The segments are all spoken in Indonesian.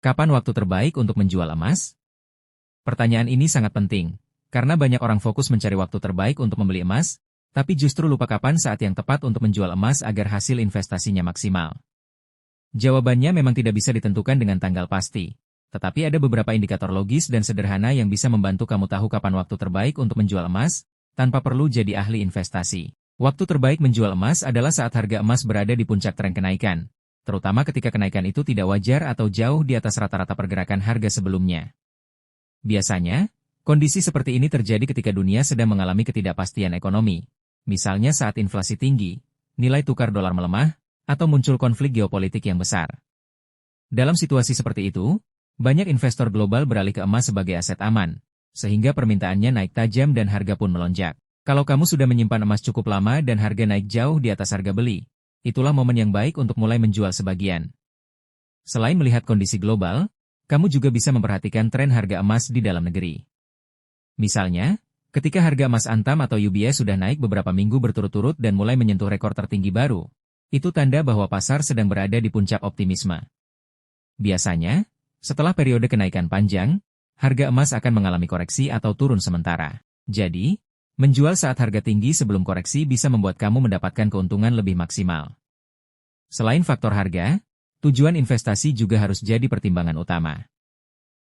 Kapan waktu terbaik untuk menjual emas? Pertanyaan ini sangat penting, karena banyak orang fokus mencari waktu terbaik untuk membeli emas, tapi justru lupa kapan saat yang tepat untuk menjual emas agar hasil investasinya maksimal. Jawabannya memang tidak bisa ditentukan dengan tanggal pasti, tetapi ada beberapa indikator logis dan sederhana yang bisa membantu kamu tahu kapan waktu terbaik untuk menjual emas, tanpa perlu jadi ahli investasi. Waktu terbaik menjual emas adalah saat harga emas berada di puncak tren kenaikan, terutama ketika kenaikan itu tidak wajar atau jauh di atas rata-rata pergerakan harga sebelumnya. Biasanya, kondisi seperti ini terjadi ketika dunia sedang mengalami ketidakpastian ekonomi, misalnya saat inflasi tinggi, nilai tukar dolar melemah, atau muncul konflik geopolitik yang besar. Dalam situasi seperti itu, banyak investor global beralih ke emas sebagai aset aman, sehingga permintaannya naik tajam dan harga pun melonjak. Kalau kamu sudah menyimpan emas cukup lama dan harga naik jauh di atas harga beli, itulah momen yang baik untuk mulai menjual sebagian. Selain melihat kondisi global, kamu juga bisa memperhatikan tren harga emas di dalam negeri. Misalnya, ketika harga emas Antam atau UBS sudah naik beberapa minggu berturut-turut dan mulai menyentuh rekor tertinggi baru, itu tanda bahwa pasar sedang berada di puncak optimisme. Biasanya, setelah periode kenaikan panjang, harga emas akan mengalami koreksi atau turun sementara. Jadi, menjual saat harga tinggi sebelum koreksi bisa membuat kamu mendapatkan keuntungan lebih maksimal. Selain faktor harga, tujuan investasi juga harus jadi pertimbangan utama.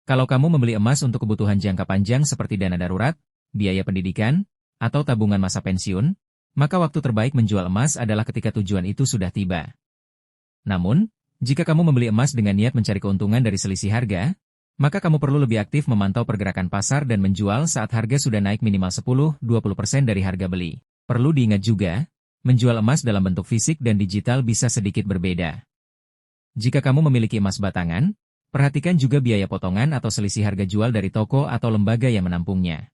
Kalau kamu membeli emas untuk kebutuhan jangka panjang seperti dana darurat, biaya pendidikan, atau tabungan masa pensiun, maka waktu terbaik menjual emas adalah ketika tujuan itu sudah tiba. Namun, jika kamu membeli emas dengan niat mencari keuntungan dari selisih harga, maka kamu perlu lebih aktif memantau pergerakan pasar dan menjual saat harga sudah naik minimal 10-20% dari harga beli. Perlu diingat juga, menjual emas dalam bentuk fisik dan digital bisa sedikit berbeda. Jika kamu memiliki emas batangan, perhatikan juga biaya potongan atau selisih harga jual dari toko atau lembaga yang menampungnya.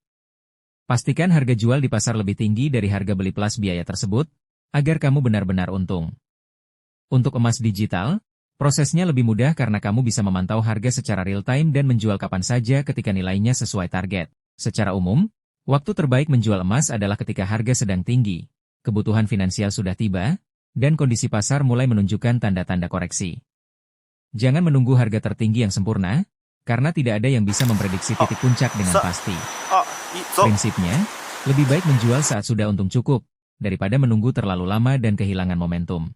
Pastikan harga jual di pasar lebih tinggi dari harga beli plus biaya tersebut, agar kamu benar-benar untung. Untuk emas digital, prosesnya lebih mudah karena kamu bisa memantau harga secara real-time dan menjual kapan saja ketika nilainya sesuai target. Secara umum, waktu terbaik menjual emas adalah ketika harga sedang tinggi, kebutuhan finansial sudah tiba, dan kondisi pasar mulai menunjukkan tanda-tanda koreksi. Jangan menunggu harga tertinggi yang sempurna, karena tidak ada yang bisa memprediksi titik puncak dengan pasti. Prinsipnya, lebih baik menjual saat sudah untung cukup, daripada menunggu terlalu lama dan kehilangan momentum.